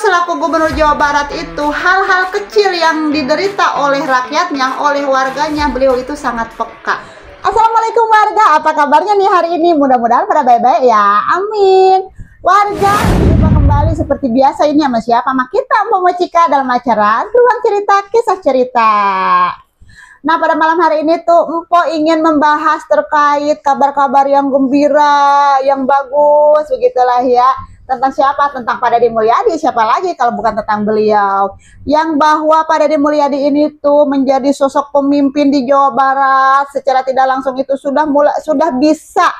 selaku Gubernur Jawa Barat itu hal-hal kecil yang diderita oleh rakyatnya, oleh warganya, beliau itu sangat peka. Assalamualaikum warga, apa kabarnya nih hari ini? Mudah-mudahan pada baik-baik ya, amin. Warga, jumpa kembali seperti biasa ini sama siapa? Sama kita, Mama Cika, dalam acara Ruang Cerita Kisah Cerita. Nah, pada malam hari ini tuh Empo ingin membahas terkait kabar-kabar yang gembira, yang bagus, begitulah ya. Tentang siapa? Tentang Pak Deddy Mulyadi. Siapa lagi kalau bukan tentang beliau? Yang bahwa Pak Deddy Mulyadi ini tuh menjadi sosok pemimpin di Jawa Barat secara tidak langsung itu sudah bisa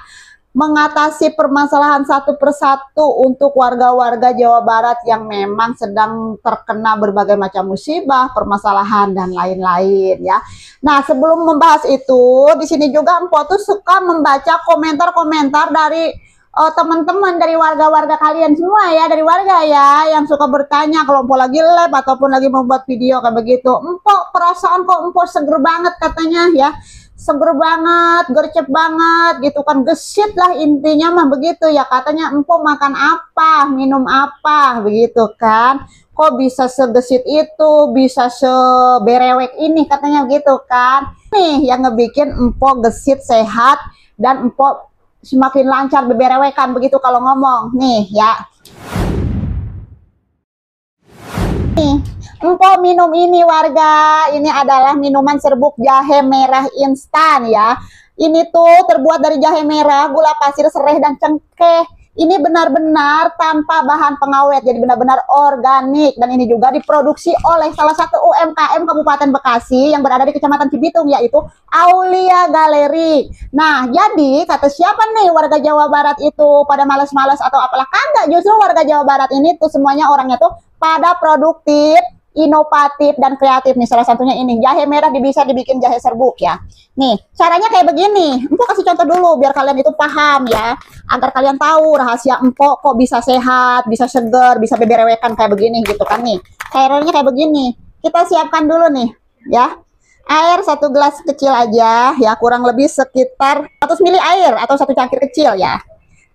mengatasi permasalahan satu persatu untuk warga-warga Jawa Barat yang memang sedang terkena berbagai macam musibah, permasalahan dan lain-lain ya. Nah, sebelum membahas itu, di sini juga Empo tuh suka membaca komentar-komentar dari teman-teman, dari warga-warga kalian semua ya, dari warga ya yang suka bertanya kalau Empo lagi live ataupun lagi membuat video kayak begitu. Empo perasaan kok Empo seger banget katanya ya. Seger banget, gercep banget gitu kan, gesit lah intinya mah begitu ya. Katanya Empo makan apa, minum apa begitu kan. Kok bisa segesit itu, bisa seberewek ini katanya gitu kan. Nih yang ngebikin Empo gesit sehat dan Empo semakin lancar beberewekan begitu kalau ngomong nih ya. Nih, Empo minum ini warga, ini adalah minuman serbuk jahe merah instan ya. Ini tuh terbuat dari jahe merah, gula pasir, serai dan cengkeh. Ini benar-benar tanpa bahan pengawet, jadi benar-benar organik. Dan ini juga diproduksi oleh salah satu UMKM Kabupaten Bekasi yang berada di Kecamatan Cibitung, yaitu Aulia Galeri. Nah, jadi kata siapa nih warga Jawa Barat itu pada males-males atau apalah? Kagak, justru warga Jawa Barat ini tuh semuanya orangnya tuh pada produktif, inovatif dan kreatif nih. Salah satunya ini jahe merah bisa dibikin jahe serbuk ya. Nih caranya kayak begini. Empo kasih contoh dulu biar kalian itu paham ya, agar kalian tahu rahasia Empo kok bisa sehat, bisa seger, bisa beberewekan kayak begini gitu kan. Nih caranya kayak begini. Kita siapkan dulu nih ya, air 1 gelas kecil aja ya, kurang lebih sekitar 100 ml air atau 1 cangkir kecil ya.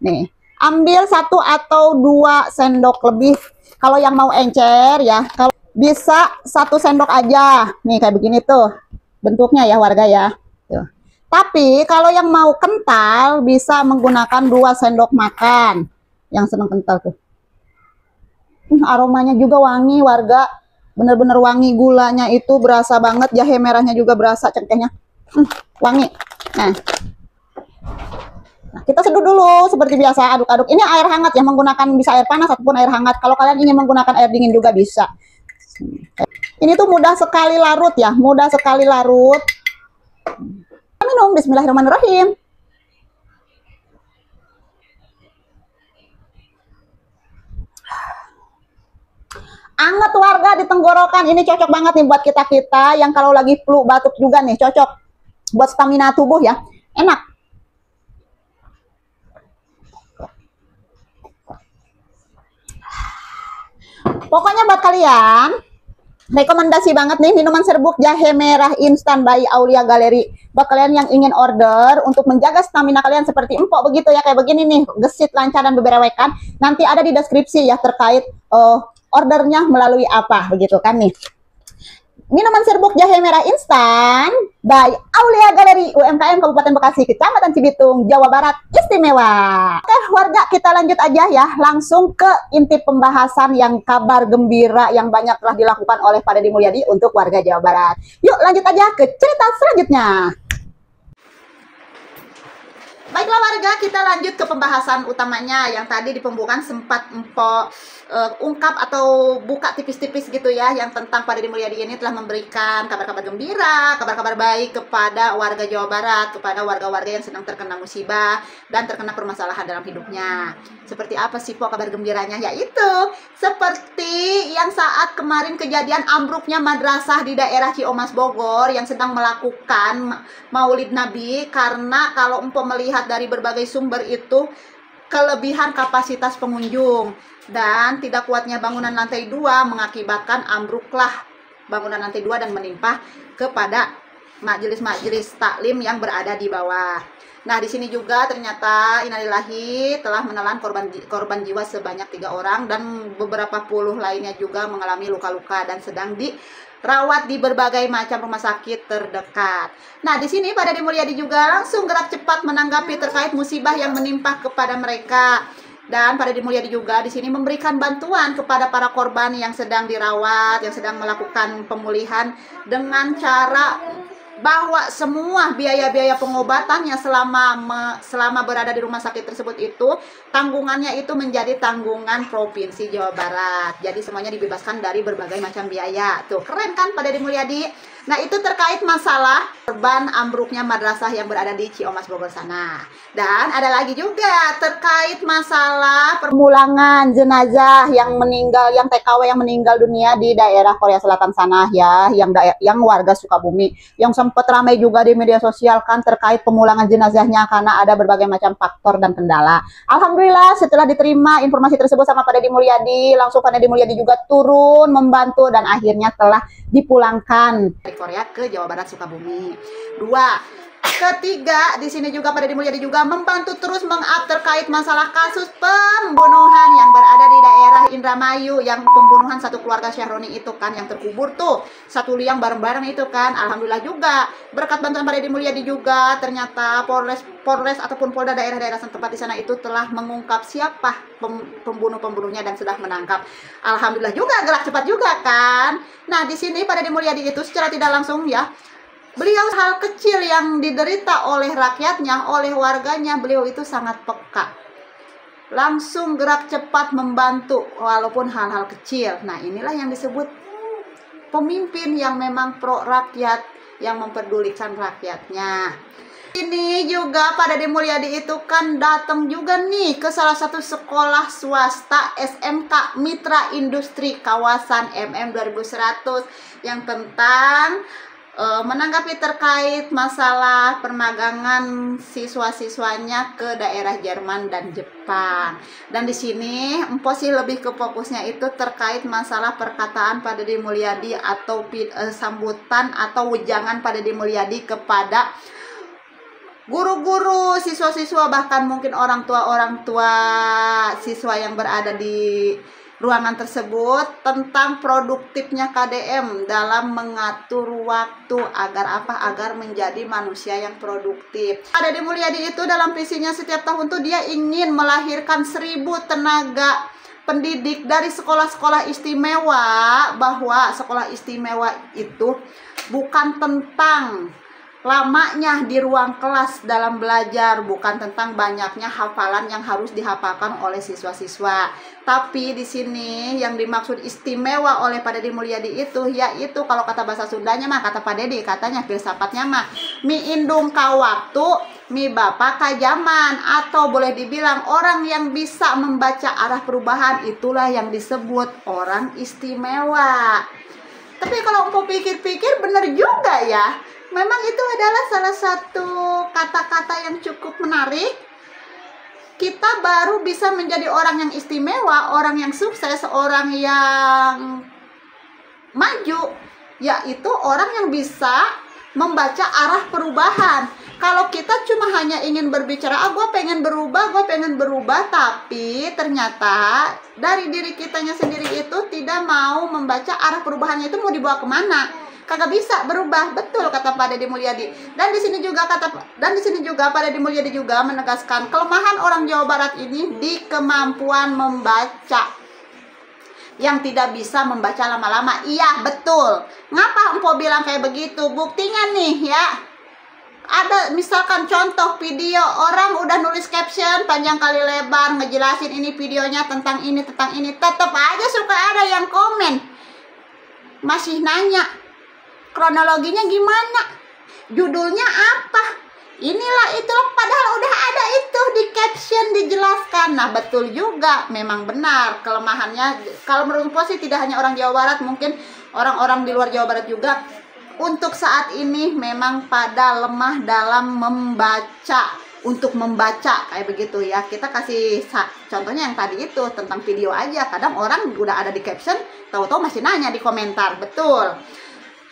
Nih ambil 1 atau 2 sendok lebih kalau yang mau encer ya. Kalau bisa 1 sendok aja nih kayak begini tuh bentuknya ya warga ya tuh. Tapi kalau yang mau kental bisa menggunakan 2 sendok makan yang seneng kental tuh. Aromanya juga wangi warga, bener-bener wangi, gulanya itu berasa banget, jahe merahnya juga berasa, cengkehnya wangi. Nah, kita seduh dulu seperti biasa, aduk-aduk. Ini air hangat ya, menggunakan bisa air panas ataupun air hangat. Kalau kalian ingin menggunakan air dingin juga bisa. Ini tuh mudah sekali larut ya, mudah sekali larut. Minum, bismillahirrahmanirrahim. Anget warga di tenggorokan, ini cocok banget nih buat kita-kita yang kalau lagi flu, batuk juga nih, cocok buat stamina tubuh ya, enak. Pokoknya buat kalian rekomendasi banget nih minuman serbuk jahe merah instan by Aulia Galeri. Buat kalian yang ingin order untuk menjaga stamina kalian seperti Empo begitu ya, kayak begini nih, gesit, lancar dan beberewekan. Nanti ada di deskripsi ya terkait ordernya melalui apa begitu kan nih. Minuman serbuk jahe merah instan by Aulia Galeri, UMKM Kabupaten Bekasi, Kecamatan Cibitung, Jawa Barat, istimewa. Oke warga, kita lanjut aja ya, langsung ke inti pembahasan yang kabar gembira yang banyak telah dilakukan oleh Pak Deddy Mulyadi untuk warga Jawa Barat. Yuk lanjut aja ke cerita selanjutnya. Baiklah warga, kita lanjut ke pembahasan utamanya yang tadi di pembukaan sempat Empo ungkap atau buka tipis-tipis gitu ya, yang tentang Pak Deddy Mulyadi ini telah memberikan kabar-kabar gembira, kabar-kabar baik kepada warga Jawa Barat, kepada warga-warga yang sedang terkena musibah dan terkena permasalahan dalam hidupnya. Seperti apa sih Po kabar gembiranya? Yaitu seperti yang saat kemarin kejadian ambruknya madrasah di daerah Ciomas Bogor yang sedang melakukan Maulid Nabi, karena kalau Empo melihat dari berbagai sumber itu kelebihan kapasitas pengunjung dan tidak kuatnya bangunan lantai 2 mengakibatkan ambruklah bangunan lantai 2 dan menimpa kepada majelis-majelis taklim yang berada di bawah. Nah, di sini juga ternyata innalillahi telah menelan korban jiwa sebanyak 3 orang dan beberapa puluh lainnya juga mengalami luka-luka dan sedang dirawat di berbagai macam rumah sakit terdekat. Nah, di sini Pak Deddy Mulyadi juga langsung gerak cepat menanggapi terkait musibah yang menimpa kepada mereka. Dan Pak Deddy Mulyadi juga di sini memberikan bantuan kepada para korban yang sedang dirawat, yang sedang melakukan pemulihan dengan cara bahwa semua biaya-biaya pengobatannya selama berada di rumah sakit tersebut itu tanggungannya itu menjadi tanggungan Provinsi Jawa Barat. Jadi semuanya dibebaskan dari berbagai macam biaya. Tuh, keren kan Pak Deddy Mulyadi? Nah, itu terkait masalah korban ambruknya madrasah yang berada di Ciomas Bogor sana. Dan ada lagi juga terkait masalah pemulangan jenazah yang meninggal, yang TKW yang meninggal dunia di daerah Korea Selatan sana ya, yang warga Sukabumi, yang sempat ramai juga di media sosial kan terkait pemulangan jenazahnya karena ada berbagai macam faktor dan kendala. Alhamdulillah setelah diterima informasi tersebut sama Pak Deddy Mulyadi, langsung Pak Deddy Mulyadi juga turun membantu dan akhirnya telah dipulangkan dari Korea ke Jawa Barat Sukabumi. 2. Ketiga, di sini juga Pak Deddy Mulyadi juga membantu terus meng-up terkait masalah kasus pembunuhan yang berada di daerah Indramayu, yang pembunuhan satu keluarga Syahroni itu kan, yang terkubur tuh satu liang bareng-bareng itu kan. Alhamdulillah juga berkat bantuan Pak Deddy Mulyadi juga ternyata Polres ataupun Polda daerah-daerah setempat di sana itu telah mengungkap siapa pembunuh-pembunuhnya dan sudah menangkap. Alhamdulillah juga gerak cepat juga kan. Nah, di sini Pak Deddy Mulyadi itu secara tidak langsung ya, beliau hal kecil yang diderita oleh rakyatnya, oleh warganya, beliau itu sangat peka. Langsung gerak cepat membantu walaupun hal-hal kecil. Nah, inilah yang disebut pemimpin yang memang pro rakyat, yang memperdulikan rakyatnya. Ini juga Pak Deddy Mulyadi itu kan datang juga nih ke salah satu sekolah swasta SMK Mitra Industri kawasan MM 2100 yang tentang menanggapi terkait masalah permagangan siswa-siswanya ke daerah Jerman dan Jepang. Dan di sini Empo sih lebih ke fokusnya itu terkait masalah perkataan Pak Deddy Mulyadi atau sambutan atau wejangan Pak Deddy Mulyadi kepada guru-guru, siswa-siswa, bahkan mungkin orang tua siswa yang berada di ruangan tersebut tentang produktifnya KDM dalam mengatur waktu agar apa? Agar menjadi manusia yang produktif. Pak Deddy Mulyadi itu dalam visinya setiap tahun tuh dia ingin melahirkan 1000 tenaga pendidik dari sekolah-sekolah istimewa, bahwa sekolah istimewa itu bukan tentang lamanya di ruang kelas dalam belajar, bukan tentang banyaknya hafalan yang harus dihafalkan oleh siswa-siswa. Tapi di sini yang dimaksud istimewa oleh Pak Deddy Mulyadi itu yaitu kalau kata bahasa Sundanya mah, kata Pak Deddy katanya filsafatnya mah mi indung ka waktu, mi bapa ka zaman, atau boleh dibilang orang yang bisa membaca arah perubahan itulah yang disebut orang istimewa. Tapi kalau Empo pikir-pikir bener juga ya. Memang itu adalah salah satu kata-kata yang cukup menarik. Kita baru bisa menjadi orang yang istimewa, orang yang sukses, orang yang maju, yaitu orang yang bisa membaca arah perubahan. Kalau kita cuma hanya ingin berbicara, gue pengen berubah, tapi ternyata dari diri kitanya sendiri itu tidak mau membaca arah perubahannya itu mau dibawa kemana. Kagak bisa berubah, betul kata Pak Deddy Mulyadi. Dan di sini juga Pak Deddy Mulyadi juga menegaskan kelemahan orang Jawa Barat ini di kemampuan membaca, yang tidak bisa membaca lama-lama. Iya betul. Ngapa Empo bilang kayak begitu? Buktinya nih ya, ada misalkan contoh video, orang udah nulis caption panjang kali lebar ngejelasin ini videonya tentang ini, tetap aja suka ada yang komen masih nanya kronologinya gimana, judulnya apa, inilah itulah, padahal udah ada itu di caption dijelaskan. Nah betul juga, memang benar kelemahannya. Kalau menurut Empo sih tidak hanya orang Jawa Barat, mungkin orang-orang di luar Jawa Barat juga untuk saat ini memang pada lemah dalam membaca, untuk membaca kayak begitu ya. Kita kasih contohnya yang tadi itu tentang video aja, kadang orang udah ada di caption tahu-tahu masih nanya di komentar. Betul.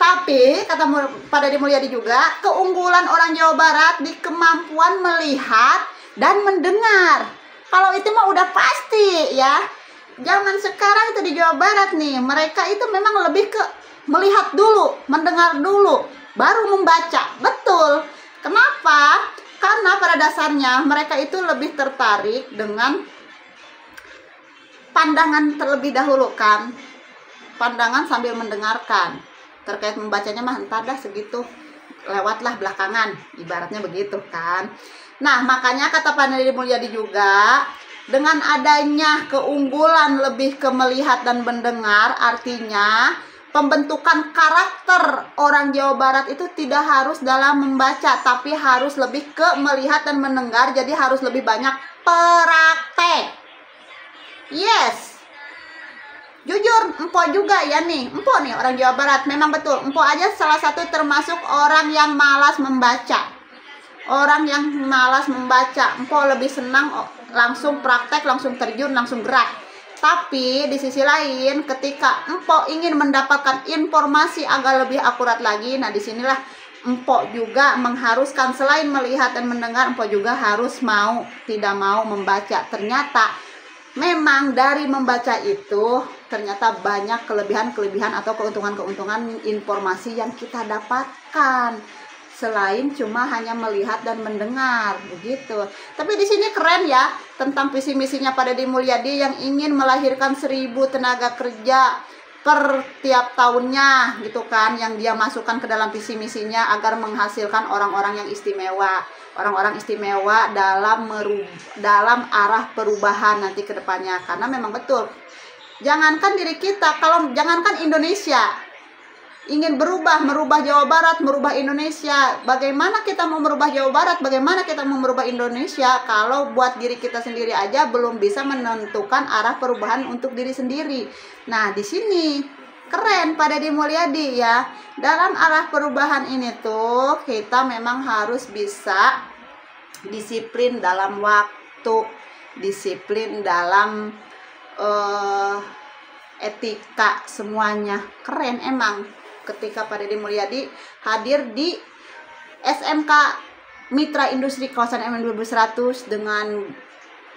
Tapi kata Pak Deddy Mulyadi juga, keunggulan orang Jawa Barat di kemampuan melihat dan mendengar. Kalau itu mah udah pasti ya. Zaman sekarang itu di Jawa Barat nih, mereka itu memang lebih ke melihat dulu, mendengar dulu, baru membaca. Betul. Kenapa? Karena pada dasarnya mereka itu lebih tertarik dengan pandangan terlebih dahulu kan. Pandangan sambil mendengarkan. Terkait membacanya mah entar dah segitu, lewatlah belakangan, ibaratnya begitu kan. Nah, makanya kata Pak Deddy Mulyadi juga, dengan adanya keunggulan lebih ke melihat dan mendengar, artinya pembentukan karakter orang Jawa Barat itu tidak harus dalam membaca, tapi harus lebih ke melihat dan mendengar. Jadi harus lebih banyak praktek. Yes, jujur, Empo juga ya nih. Empo nih orang Jawa Barat, memang betul. Empo aja salah satu termasuk orang yang malas membaca. Orang yang malas membaca. Empo lebih senang langsung praktek, langsung terjun, langsung gerak. Tapi di sisi lain, ketika Empo ingin mendapatkan informasi agak lebih akurat lagi, nah disinilah Empo juga mengharuskan selain melihat dan mendengar, Empo juga harus tidak mau membaca. Ternyata memang dari membaca itu ternyata banyak kelebihan-kelebihan atau keuntungan-keuntungan informasi yang kita dapatkan selain cuma hanya melihat dan mendengar begitu. Tapi di sini keren ya tentang visi misinya Pak Deddy Mulyadi yang ingin melahirkan 1000 tenaga kerja per tiap tahunnya gitu kan, yang dia masukkan ke dalam visi misinya agar menghasilkan orang-orang yang istimewa. Orang-orang istimewa dalam arah perubahan nanti ke depannya. Karena memang betul, jangankan diri kita, jangankan Indonesia ingin merubah Jawa Barat, merubah Indonesia. Bagaimana kita mau merubah Jawa Barat, bagaimana kita mau merubah Indonesia kalau buat diri kita sendiri aja belum bisa menentukan arah perubahan untuk diri sendiri. Nah, di sini keren Pak Deddy Mulyadi ya. Dalam arah perubahan ini tuh kita memang harus bisa disiplin dalam waktu, disiplin dalam etika, semuanya. Keren emang ketika Pak Deddy Mulyadi hadir di SMK Mitra Industri Kawasan MN 2100 dengan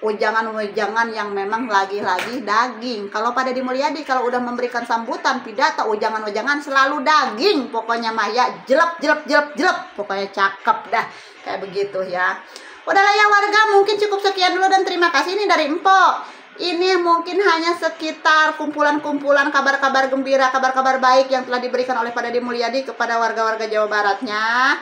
ujangan-ujangan yang memang lagi-lagi daging. Kalau Pak Deddy Mulyadi kalau udah memberikan sambutan pidato ujangan-ujangan selalu daging, pokoknya mah ya jelep, pokoknya cakep dah kayak begitu ya. Udahlah ya warga, mungkin cukup sekian dulu dan terima kasih nih dari Empo. Ini mungkin hanya sekitar kumpulan-kumpulan kabar-kabar gembira, kabar-kabar baik yang telah diberikan oleh Pak Deddy Mulyadi kepada warga-warga Jawa Baratnya.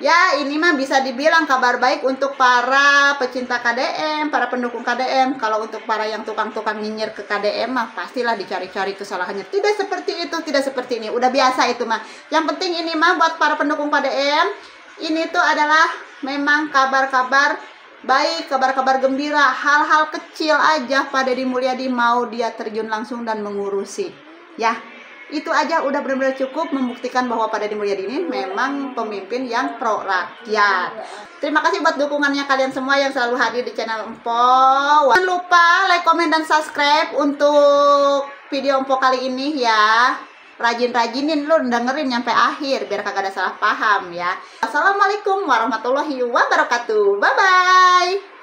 Ya, ini mah bisa dibilang kabar baik untuk para pecinta KDM, para pendukung KDM. Kalau untuk para yang tukang-tukang nyinyir ke KDM mah pastilah dicari-cari kesalahannya. Tidak seperti itu, tidak seperti ini. Udah biasa itu mah. Yang penting ini mah buat para pendukung KDM, ini tuh adalah memang kabar-kabar baik, kabar-kabar gembira. Hal-hal kecil aja Pak Deddy Mulyadi mau dia terjun langsung dan mengurusi. Ya, itu aja udah benar-benar cukup membuktikan bahwa Pak Deddy Mulyadi ini memang pemimpin yang pro rakyat. Terima kasih buat dukungannya kalian semua yang selalu hadir di channel Empo. Jangan lupa like, komen, dan subscribe untuk video Empo kali ini ya. Rajin-rajinin lu dengerin nyampe akhir biar kagak ada salah paham ya. Assalamualaikum warahmatullahi wabarakatuh. Bye-bye.